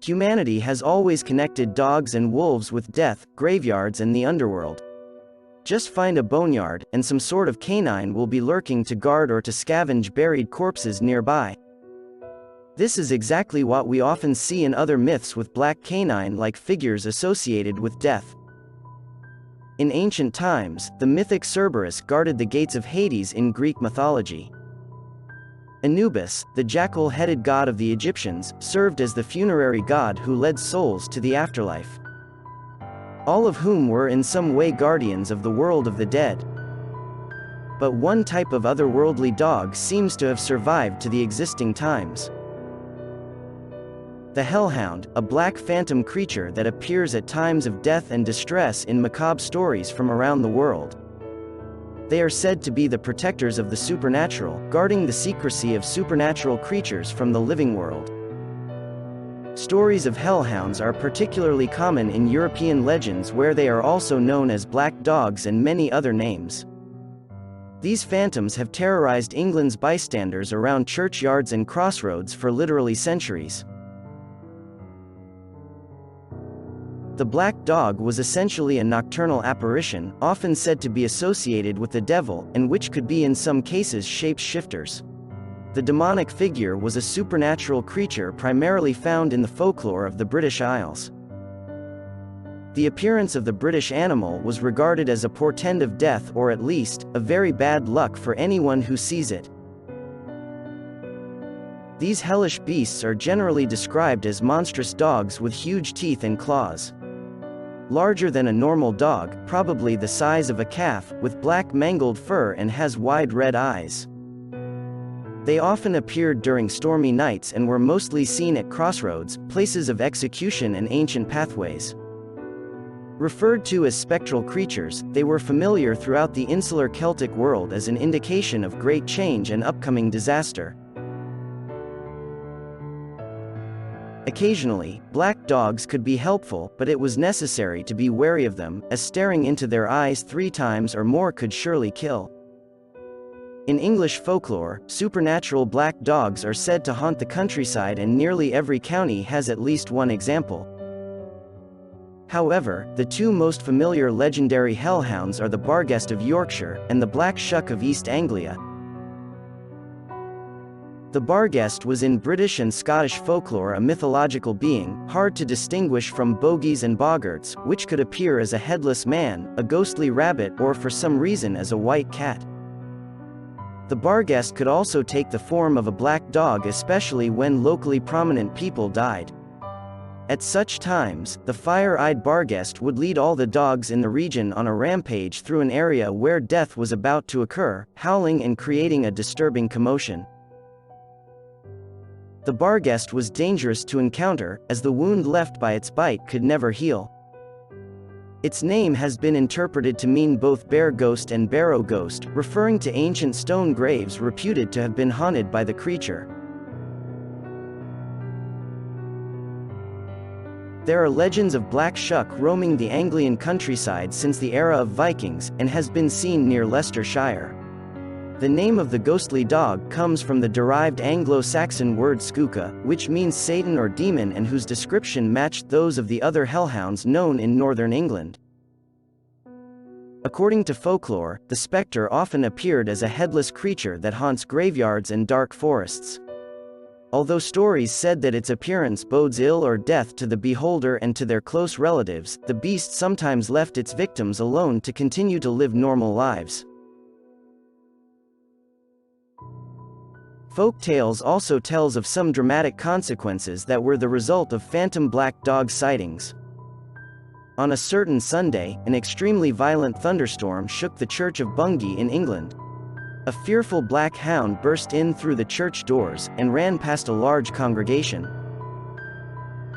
Humanity has always connected dogs and wolves with death, graveyards and the underworld. Just find a boneyard, and some sort of canine will be lurking to guard or to scavenge buried corpses nearby. This is exactly what we often see in other myths with black canine-like figures associated with death. In ancient times, the mythic Cerberus guarded the gates of Hades in Greek mythology. Anubis, the jackal-headed god of the Egyptians, served as the funerary god who led souls to the afterlife. All of whom were in some way guardians of the world of the dead. But one type of otherworldly dog seems to have survived to the existing times. The hellhound, a black phantom creature that appears at times of death and distress in macabre stories from around the world. They are said to be the protectors of the supernatural, guarding the secrecy of supernatural creatures from the living world. Stories of hellhounds are particularly common in European legends, where they are also known as black dogs and many other names. These phantoms have terrorized England's bystanders around churchyards and crossroads for literally centuries. The black dog was essentially a nocturnal apparition, often said to be associated with the devil, and which could be in some cases shape-shifters. The demonic figure was a supernatural creature primarily found in the folklore of the British Isles. The appearance of the British animal was regarded as a portend of death, or at least, a very bad luck for anyone who sees it. These hellish beasts are generally described as monstrous dogs with huge teeth and claws. Larger than a normal dog, probably the size of a calf, with black mangled fur and has wide red eyes. They often appeared during stormy nights and were mostly seen at crossroads, places of execution and ancient pathways. Referred to as spectral creatures, they were familiar throughout the insular Celtic world as an indication of great change and upcoming disaster. Occasionally, black dogs could be helpful, but it was necessary to be wary of them, as staring into their eyes 3 times or more could surely kill. In English folklore, supernatural black dogs are said to haunt the countryside, and nearly every county has at least one example. However, the 2 most familiar legendary hellhounds are the Barghest of Yorkshire, and the Black Shuck of East Anglia. The Barghest was in British and Scottish folklore a mythological being, hard to distinguish from bogies and boggarts, which could appear as a headless man, a ghostly rabbit, or for some reason as a white cat. The Barghest could also take the form of a black dog, especially when locally prominent people died. At such times, the fire-eyed Barghest would lead all the dogs in the region on a rampage through an area where death was about to occur, howling and creating a disturbing commotion. The Barghest was dangerous to encounter, as the wound left by its bite could never heal. Its name has been interpreted to mean both bear ghost and barrow ghost, referring to ancient stone graves reputed to have been haunted by the creature. There are legends of Black Shuck roaming the Anglian countryside since the era of Vikings, and has been seen near Leicestershire. The name of the ghostly dog comes from the derived Anglo-Saxon word skuka, which means Satan or demon, and whose description matched those of the other hellhounds known in northern England. According to folklore, the spectre often appeared as a headless creature that haunts graveyards and dark forests. Although stories said that its appearance bodes ill or death to the beholder and to their close relatives, the beast sometimes left its victims alone to continue to live normal lives. Folk tales also tells of some dramatic consequences that were the result of phantom black dog sightings. On a certain Sunday, an extremely violent thunderstorm shook the church of Bungay in England. A fearful black hound burst in through the church doors, and ran past a large congregation.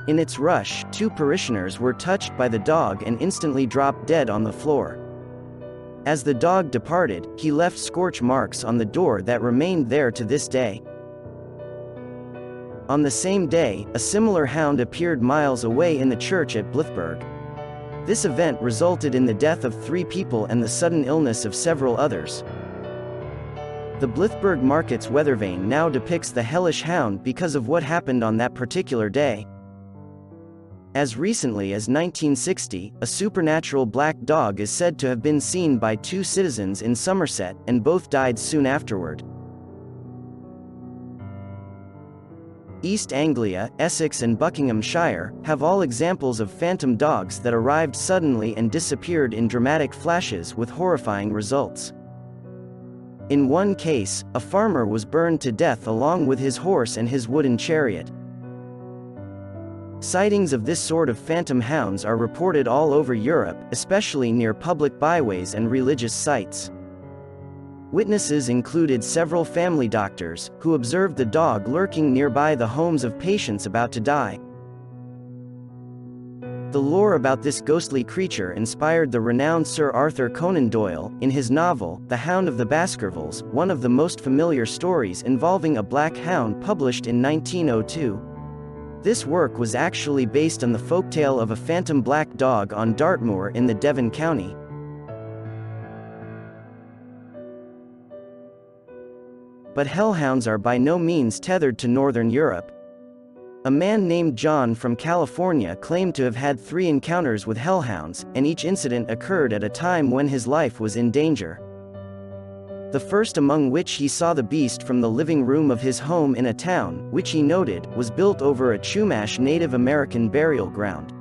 In its rush, 2 parishioners were touched by the dog and instantly dropped dead on the floor. As the dog departed, he left scorch marks on the door that remained there to this day. On the same day, a similar hound appeared miles away in the church at Blythburgh. This event resulted in the death of 3 people and the sudden illness of several others. The Blythburgh Market's weathervane now depicts the hellish hound because of what happened on that particular day. As recently as 1960, a supernatural black dog is said to have been seen by two citizens in Somerset, and both died soon afterward. East Anglia, Essex and Buckinghamshire have all examples of phantom dogs that arrived suddenly and disappeared in dramatic flashes with horrifying results. In one case, a farmer was burned to death along with his horse and his wooden chariot. Sightings of this sort of phantom hounds are reported all over Europe, especially near public byways and religious sites. Witnesses included several family doctors, who observed the dog lurking nearby the homes of patients about to die. The lore about this ghostly creature inspired the renowned Sir Arthur Conan Doyle, in his novel, The Hound of the Baskervilles, one of the most familiar stories involving a black hound published in 1902. This work was actually based on the folktale of a phantom black dog on Dartmoor in the Devon County. But hellhounds are by no means tethered to Northern Europe. A man named John from California claimed to have had 3 encounters with hellhounds, and each incident occurred at a time when his life was in danger. The first among which he saw the beast from the living room of his home in a town, which he noted, was built over a Chumash Native American burial ground.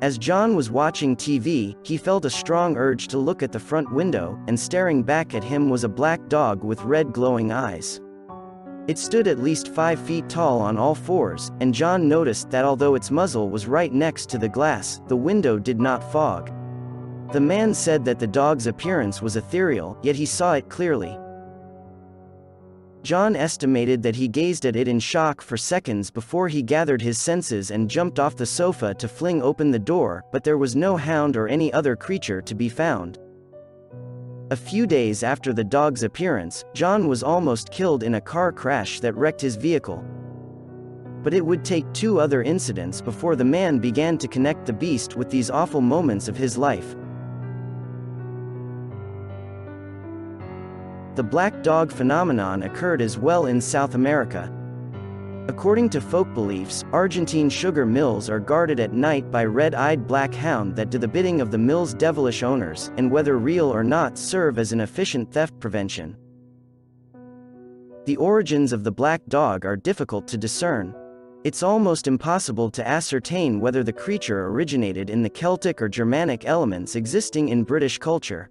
As John was watching TV, he felt a strong urge to look at the front window, and staring back at him was a black dog with red glowing eyes. It stood at least 5 feet tall on all fours, and John noticed that although its muzzle was right next to the glass, the window did not fog. The man said that the dog's appearance was ethereal, yet he saw it clearly. John estimated that he gazed at it in shock for seconds before he gathered his senses and jumped off the sofa to fling open the door, but there was no hound or any other creature to be found. A few days after the dog's appearance, John was almost killed in a car crash that wrecked his vehicle. But it would take 2 other incidents before the man began to connect the beast with these awful moments of his life. The black dog phenomenon occurred as well in South America. According to folk beliefs, Argentine sugar mills are guarded at night by red-eyed black hound that do the bidding of the mill's devilish owners, and whether real or not serve as an efficient theft prevention. The origins of the black dog are difficult to discern. It's almost impossible to ascertain whether the creature originated in the Celtic or Germanic elements existing in British culture.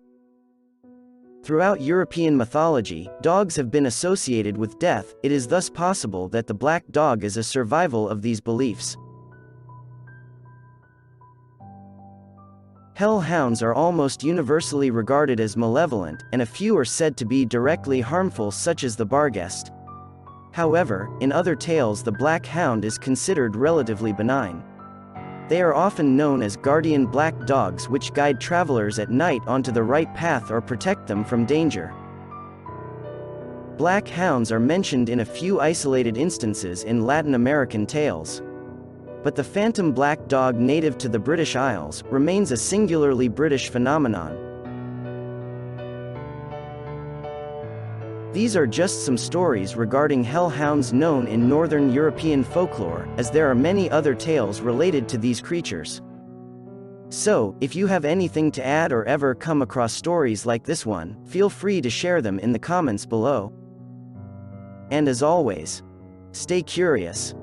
Throughout European mythology, dogs have been associated with death. It is thus possible that the black dog is a survival of these beliefs. Hellhounds are almost universally regarded as malevolent, and a few are said to be directly harmful, such as the barghest. However, in other tales the black hound is considered relatively benign. They are often known as guardian black dogs, which guide travelers at night onto the right path or protect them from danger. Black hounds are mentioned in a few isolated instances in Latin American tales. But the phantom black dog native to the British Isles remains a singularly British phenomenon. These are just some stories regarding hellhounds known in Northern European folklore, as there are many other tales related to these creatures. So, if you have anything to add or ever come across stories like this one, feel free to share them in the comments below. And as always, stay curious.